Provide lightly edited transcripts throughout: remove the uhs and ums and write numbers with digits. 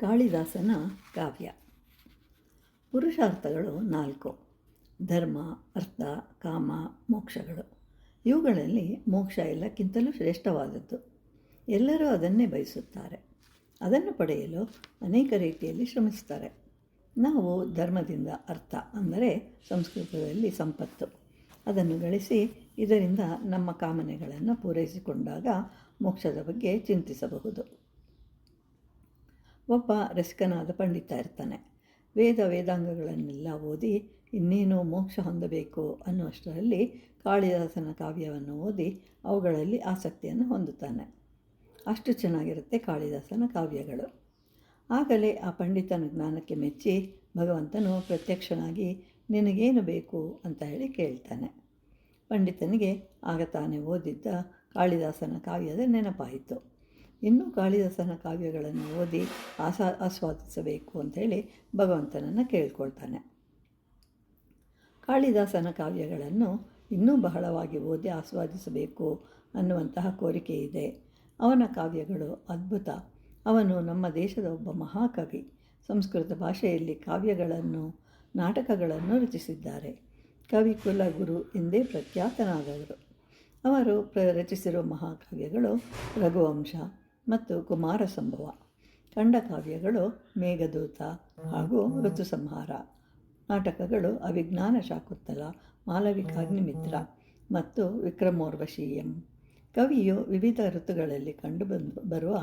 ಕಾಳಿದಾಸನ ಕಾವ್ಯ. ಪುರುಷಾರ್ಥಗಳು 4: ಧರ್ಮ, ಅರ್ಥ, ಕಾಮ, ಮೋಕ್ಷಗಳು. ಇವುಗಳಲ್ಲಿ ಮೋಕ್ಷ ಎಲ್ಲಕ್ಕಿಂತಲೂ ಶ್ರೇಷ್ಠವಾದದ್ದು. ಎಲ್ಲರೂ ಅದನ್ನೇ ಬಯಸುತ್ತಾರೆ. ಅದನ್ನು ಪಡೆಯಲು ಅನೇಕ ರೀತಿಯಲ್ಲಿ ಶ್ರಮಿಸ್ತಾರೆ. ನಾವು ಧರ್ಮದಿಂದ ಅರ್ಥ ಅಂದರೆ ಸಂಸ್ಕೃತದಲ್ಲಿ ಸಂಪತ್ತು ಅದನ್ನು ಗಳಿಸಿ ಇದರಿಂದ ನಮ್ಮ ಕಾಮನೆಗಳನ್ನು ಪೂರೈಸಿಕೊಂಡಾಗ ಮೋಕ್ಷದ ಬಗ್ಗೆ ಚಿಂತಿಸಬಹುದು. ಒಬ್ಬ ರಸಿಕನಾದ ಪಂಡಿತ ಇರ್ತಾನೆ. ವೇದಾಂಗಗಳನ್ನೆಲ್ಲ ಓದಿ ಇನ್ನೇನು ಮೋಕ್ಷ ಹೊಂದಬೇಕು ಅನ್ನುವಷ್ಟರಲ್ಲಿ ಕಾಳಿದಾಸನ ಕಾವ್ಯವನ್ನು ಓದಿ ಅವುಗಳಲ್ಲಿ ಆಸಕ್ತಿಯನ್ನು ಹೊಂದುತ್ತಾನೆ. ಅಷ್ಟು ಚೆನ್ನಾಗಿರುತ್ತೆ ಕಾಳಿದಾಸನ ಕಾವ್ಯಗಳು. ಆಗಲೇ ಆ ಪಂಡಿತನ ಜ್ಞಾನಕ್ಕೆ ಮೆಚ್ಚಿ ಭಗವಂತನು ಪ್ರತ್ಯಕ್ಷನಾಗಿ ನಿನಗೇನು ಬೇಕು ಅಂತ ಹೇಳಿ ಕೇಳ್ತಾನೆ. ಪಂಡಿತನಿಗೆ ಆಗ ತಾನೇ ಓದಿದ್ದ ಕಾಳಿದಾಸನ ಕಾವ್ಯದ ನೆನಪಾಯಿತು. ಇನ್ನೂ ಕಾಳಿದಾಸನ ಕಾವ್ಯಗಳನ್ನು ಓದಿ ಆಸ್ವಾದಿಸಬೇಕು ಅಂಥೇಳಿ ಭಗವಂತನನ್ನು ಕೇಳ್ಕೊಳ್ತಾನೆ. ಕಾಳಿದಾಸನ ಕಾವ್ಯಗಳನ್ನು ಇನ್ನೂ ಬಹಳವಾಗಿ ಓದಿ ಆಸ್ವಾದಿಸಬೇಕು ಅನ್ನುವಂತಹ ಕೋರಿಕೆ ಇದೆ. ಅವನ ಕಾವ್ಯಗಳು ಅದ್ಭುತ. ಅವನು ನಮ್ಮ ದೇಶದ ಒಬ್ಬ ಮಹಾಕವಿ. ಸಂಸ್ಕೃತ ಭಾಷೆಯಲ್ಲಿ ಕಾವ್ಯಗಳನ್ನು, ನಾಟಕಗಳನ್ನು ರಚಿಸಿದ್ದಾರೆ. ಕವಿ ಕುಲಗುರು ಎಂದೇ ಪ್ರಖ್ಯಾತನಾದವರು. ಅವರು ರಚಿಸಿರುವ ಮಹಾಕಾವ್ಯಗಳು ರಘುವಂಶ ಮತ್ತು ಕುಮಾರ ಸಂಭವ. ಖಂಡಕಾವ್ಯಗಳು ಮೇಘದೂತ ಹಾಗೂ ಋತುಸಂಹಾರ. ನಾಟಕಗಳು ಅಭಿಜ್ಞಾನ ಶಾಕುಂತಲ, ಮಾಲವಿಕಾಗ್ನಿಮಿತ್ರ ಮತ್ತು ವಿಕ್ರಮೋರ್ವಶೀಯಂ. ಕವಿಯು ವಿವಿಧ ಋತುಗಳಲ್ಲಿ ಬರುವ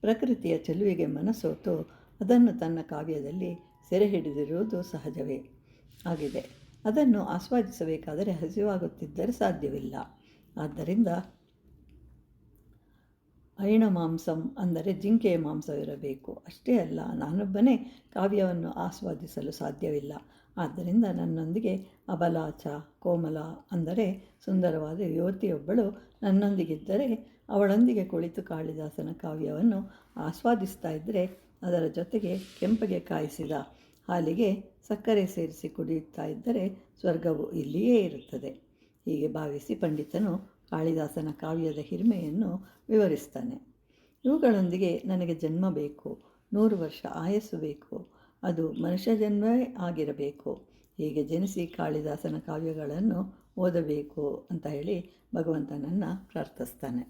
ಪ್ರಕೃತಿಯ ಚೆಲುವಿಗೆ ಮನಸೋತು ಅದನ್ನು ತನ್ನ ಕಾವ್ಯದಲ್ಲಿ ಸೆರೆ ಹಿಡಿದಿರುವುದು ಸಹಜವೇ ಆಗಿದೆ. ಅದನ್ನು ಆಸ್ವಾದಿಸಬೇಕಾದರೆ ಹಸಿವಾಗುತ್ತಿದ್ದರೆ ಸಾಧ್ಯವಿಲ್ಲ. ಆದ್ದರಿಂದ ಐಣ ಮಾಂಸಂ ಅಂದರೆ ಜಿಂಕೆಯ ಮಾಂಸವಿರಬೇಕು. ಅಷ್ಟೇ ಅಲ್ಲ, ನಾನೊಬ್ಬನೇ ಕಾವ್ಯವನ್ನು ಆಸ್ವಾದಿಸಲು ಸಾಧ್ಯವಿಲ್ಲ. ಆದ್ದರಿಂದ ನನ್ನೊಂದಿಗೆ ಅಬಲಾಚ, ಕೋಮಲ ಅಂದರೆ ಸುಂದರವಾದ ಯುವತಿಯೊಬ್ಬಳು ನನ್ನೊಂದಿಗಿದ್ದರೆ ಅವಳೊಂದಿಗೆ ಕುಳಿತು ಕಾಳಿದಾಸನ ಕಾವ್ಯವನ್ನು ಆಸ್ವಾದಿಸ್ತಾ ಇದ್ದರೆ ಅದರ ಜೊತೆಗೆ ಕೆಂಪಗೆ ಕಾಯಿಸಿದ ಹಾಲಿಗೆ ಸಕ್ಕರೆ ಸೇರಿಸಿ ಕುಡಿಯುತ್ತಾ ಇದ್ದರೆ ಸ್ವರ್ಗವು ಇಲ್ಲಿಯೇ ಇರುತ್ತದೆ. ಹೀಗೆ ಭಾವಿಸಿ ಪಂಡಿತನು ಕಾಳಿದಾಸನ ಕಾವ್ಯದ ಹಿರಿಮೆಯನ್ನು ವಿವರಿಸ್ತಾನೆ. ಇವುಗಳೊಂದಿಗೆ ನನಗೆ ಜನ್ಮ ಬೇಕು, 100 ವರ್ಷ ಆಯಸ್ಸು ಬೇಕು, ಅದು ಮನುಷ್ಯ ಜನ್ಮವೇ ಆಗಿರಬೇಕು. ಹೀಗೆ ಜನಿಸಿ ಕಾಳಿದಾಸನ ಕಾವ್ಯಗಳನ್ನು ಓದಬೇಕು ಅಂತ ಹೇಳಿ ಭಗವಂತನನ್ನು ಪ್ರಾರ್ಥಿಸ್ತಾನೆ.